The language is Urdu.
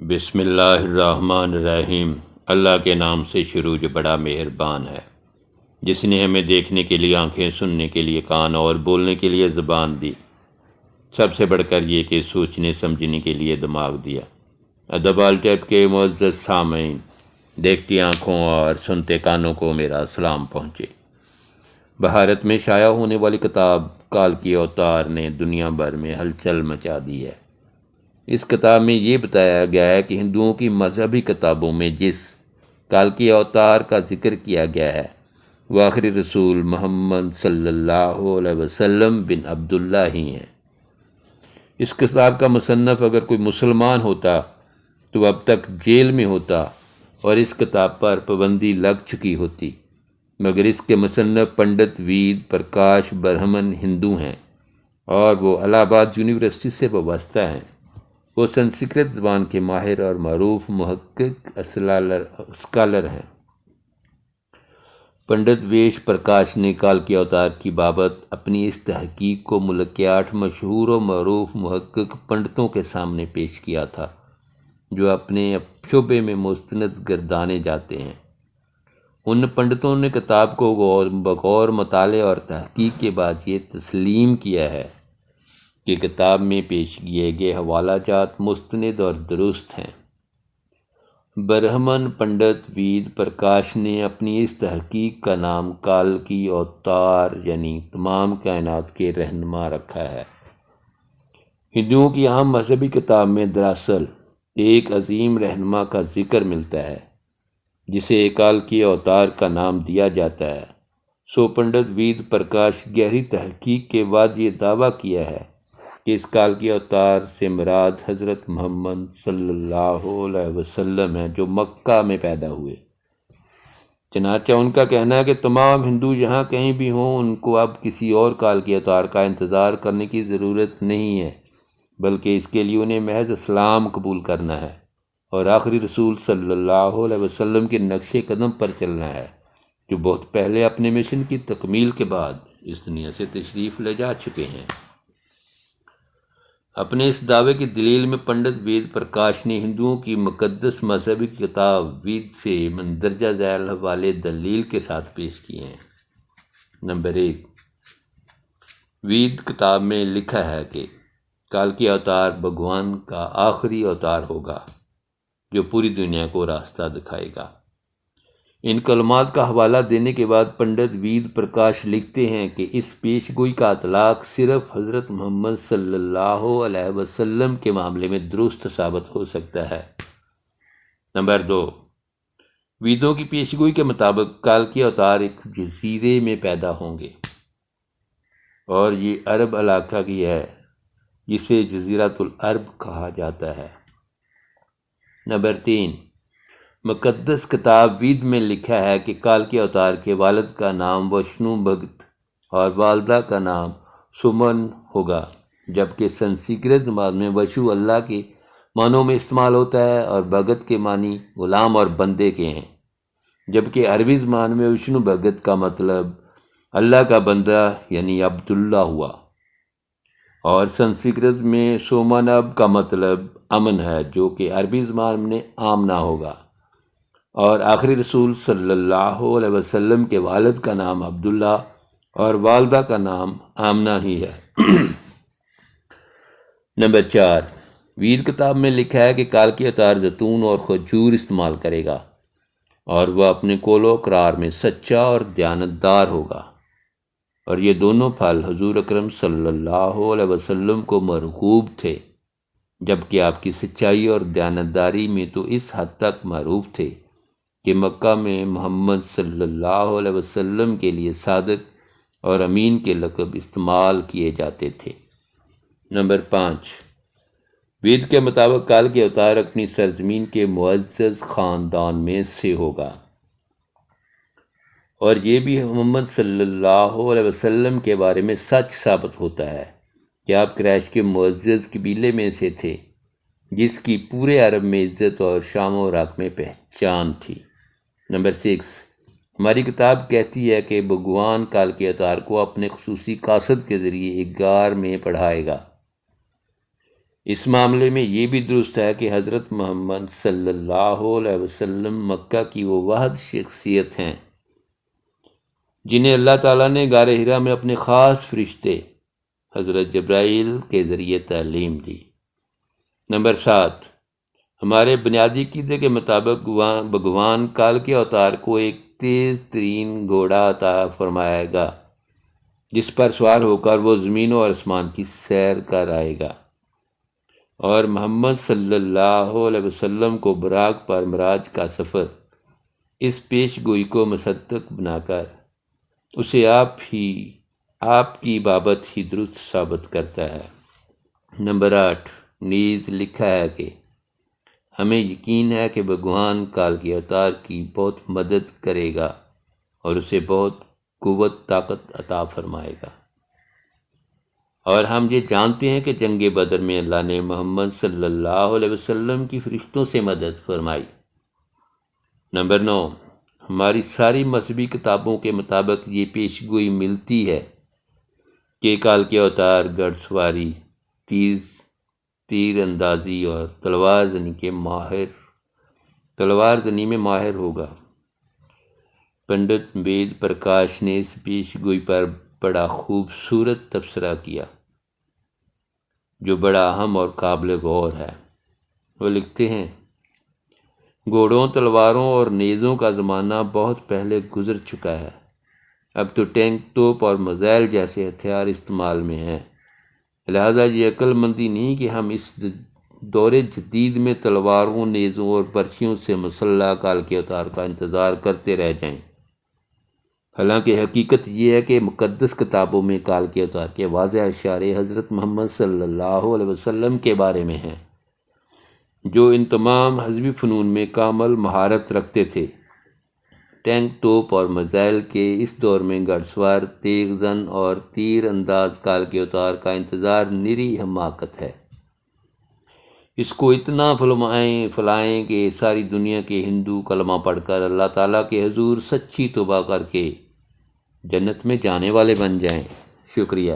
بسم اللہ الرحمن الرحیم۔ اللہ کے نام سے شروع جو بڑا مہربان ہے، جس نے ہمیں دیکھنے کے لیے آنکھیں، سننے کے لیے کان اور بولنے کے لیے زبان دی، سب سے بڑھ کر یہ کہ سوچنے سمجھنے کے لیے دماغ دیا۔ ادب ٹیپ کے معزز سامعین، دیکھتی آنکھوں اور سنتے کانوں کو میرا سلام پہنچے۔ بھارت میں شائع ہونے والی کتاب کال کی اوتار نے دنیا بھر میں ہلچل مچا دی ہے۔ اس کتاب میں یہ بتایا گیا ہے کہ ہندوؤں کی مذہبی کتابوں میں جس کال کی اوتار کا ذکر کیا گیا ہے وہ آخری رسول محمد صلی اللہ علیہ وسلم بن عبداللہ ہی ہیں۔ اس کتاب کا مصنف اگر کوئی مسلمان ہوتا تو وہ اب تک جیل میں ہوتا اور اس کتاب پر پابندی لگ چکی ہوتی، مگر اس کے مصنف پنڈت وید پرکاش برہمن ہندو ہیں اور وہ الہ آباد یونیورسٹی سے وابستہ ہیں۔ وہ سنسکرت زبان کے ماہر اور معروف محقق اسکالر ہیں۔ پنڈت ویش پرکاش نے کال کی اوتار کی بابت اپنی اس تحقیق کو ملک کے 8 مشہور و معروف محقق پنڈتوں کے سامنے پیش کیا تھا، جو اپنے شعبے میں مستند گردانے جاتے ہیں۔ ان پنڈتوں نے کتاب کو بغور مطالعہ اور تحقیق کے بعد یہ تسلیم کیا ہے کہ کتاب میں پیش کیے گئے حوالہ جات مستند اور درست ہیں۔ برہمن پنڈت وید پرکاش نے اپنی اس تحقیق کا نام کال کی اوتار یعنی تمام کائنات کے رہنما رکھا ہے۔ ہندوؤں کی عام مذہبی کتاب میں دراصل ایک عظیم رہنما کا ذکر ملتا ہے جسے کال کی اوتار کا نام دیا جاتا ہے۔ سو پنڈت وید پرکاش گہری تحقیق کے بعد یہ دعویٰ کیا ہے کہ اس کال کی اوتار سے مراد حضرت محمد صلی اللہ علیہ وسلم ہیں، جو مکہ میں پیدا ہوئے۔ چنانچہ ان کا کہنا ہے کہ تمام ہندو جہاں کہیں بھی ہوں، ان کو اب کسی اور کال کی اوتار کا انتظار کرنے کی ضرورت نہیں ہے، بلکہ اس کے لیے انہیں محض اسلام قبول کرنا ہے اور آخری رسول صلی اللہ علیہ وسلم کے نقش قدم پر چلنا ہے، جو بہت پہلے اپنے مشن کی تکمیل کے بعد اس دنیا سے تشریف لے جا چکے ہیں۔ اپنے اس دعوے کی دلیل میں پنڈت وید پرکاش نے ہندوؤں کی مقدس مذہبی کتاب وید سے مندرجہ ذیل حوالے دلیل کے ساتھ پیش کیے ہیں۔ نمبر 1، وید کتاب میں لکھا ہے کہ کال کی اوتار بھگوان کا آخری اوتار ہوگا جو پوری دنیا کو راستہ دکھائے گا۔ ان کلمات کا حوالہ دینے کے بعد پنڈت وید پرکاش لکھتے ہیں کہ اس پیش گوئی کا اطلاق صرف حضرت محمد صلی اللہ علیہ وسلم کے معاملے میں درست ثابت ہو سکتا ہے۔ نمبر 2، ویدوں کی پیش گوئی کے مطابق کال کی اوتار ایک جزیرے میں پیدا ہوں گے اور یہ عرب علاقہ کی ہے جسے جزیرۃ العرب کہا جاتا ہے۔ نمبر 3، مقدس کتاب وید میں لکھا ہے کہ کال کے اوتار کے والد کا نام وشنو بھگت اور والدہ کا نام سمن ہوگا، جبکہ سنسکرت زبان میں وشو اللہ کے معنوں میں استعمال ہوتا ہے اور بھگت کے معنی غلام اور بندے کے ہیں، جبکہ عربی زبان میں وشنو بھگت کا مطلب اللہ کا بندہ یعنی عبداللہ ہوا، اور سنسکرت میں سومنب کا مطلب امن ہے، جو کہ عربی زبان میں آمنہ ہوگا، اور آخری رسول صلی اللہ علیہ وسلم کے والد کا نام عبداللہ اور والدہ کا نام آمنہ ہی ہے۔ نمبر 4، وید کتاب میں لکھا ہے کہ کال کی اوتار زیتون اور کھجور استعمال کرے گا اور وہ اپنے قول و اقرار میں سچا اور دیانتدار ہوگا، اور یہ دونوں پھل حضور اکرم صلی اللہ علیہ وسلم کو مرغوب تھے، جبکہ آپ کی سچائی اور دیانتداری میں تو اس حد تک معروف تھے کہ مکہ میں محمد صلی اللہ علیہ وسلم کے لیے صادق اور امین کے لقب استعمال کیے جاتے تھے۔ نمبر 5، وید کے مطابق کال کے اوتار اپنی سرزمین کے معزز خاندان میں سے ہوگا، اور یہ بھی محمد صلی اللہ علیہ وسلم کے بارے میں سچ ثابت ہوتا ہے کہ آپ قریش کے معزز قبیلے میں سے تھے، جس کی پورے عرب میں عزت اور شام و عراق میں پہچان تھی۔ نمبر 6، ہماری کتاب کہتی ہے کہ بھگوان کال کے اوتار کو اپنے خصوصی قاصد کے ذریعے ایک غار میں پڑھائے گا۔ اس معاملے میں یہ بھی درست ہے کہ حضرت محمد صلی اللہ علیہ وسلم مکہ کی وہ واحد شخصیت ہیں جنہیں اللہ تعالیٰ نے غار حرا میں اپنے خاص فرشتے حضرت جبرائیل کے ذریعے تعلیم دی۔ نمبر 7، ہمارے بنیادی عقیدے کے مطابق بھگوان کال کے اوتار کو ایک تیز ترین گھوڑا عطا فرمائے گا جس پر سوار ہو کر وہ زمین و آسمان کی سیر کر آئے گا، اور محمد صلی اللہ علیہ وسلم کو براق پر معراج کا سفر اس پیش گوئی کو مصدق بنا کر اسے آپ کی بابت ہی درست ثابت کرتا ہے۔ نمبر 8، نیز لکھا ہے کہ ہمیں یقین ہے کہ بھگوان کال کے اوتار کی بہت مدد کرے گا اور اسے بہت قوت طاقت عطا فرمائے گا، اور ہم یہ جانتے ہیں کہ جنگ بدر میں اللہ نے محمد صلی اللہ علیہ وسلم کی فرشتوں سے مدد فرمائی۔ نمبر 9، ہماری ساری مذہبی کتابوں کے مطابق یہ پیش گوئی ملتی ہے کہ کال کے اوتار گھڑ سواری، تیر اندازی اور تلوار زنی میں ماہر ہوگا۔ پنڈت وید پرکاش نے اس پیش گوئی پر بڑا خوبصورت تبصرہ کیا جو بڑا اہم اور قابل غور ہے۔ وہ لکھتے ہیں، گھوڑوں، تلواروں اور نیزوں کا زمانہ بہت پہلے گزر چکا ہے، اب تو ٹینک، توپ اور میزائل جیسے ہتھیار استعمال میں ہیں، لہذا یہ عقل مندی نہیں کہ ہم اس دور جدید میں تلواروں، نیزوں اور برچھیوں سے مسلح کال کے اوتار کا انتظار کرتے رہ جائیں۔ حالانکہ حقیقت یہ ہے کہ مقدس کتابوں میں کال کے اوتار کے واضح اشارے حضرت محمد صلی اللہ علیہ وسلم کے بارے میں ہیں، جو ان تمام حزبی فنون میں کامل مہارت رکھتے تھے۔ ٹینک، توپ اور میزائل کے اس دور میں گھڑ سوار، تیغ زن اور تیر انداز کال کے اوتار کا انتظار نری حماقت ہے۔ اس کو اتنا پھیلائیں کہ ساری دنیا کے ہندو کلمہ پڑھ کر اللہ تعالیٰ کے حضور سچی توبہ کر کے جنت میں جانے والے بن جائیں۔ شکریہ۔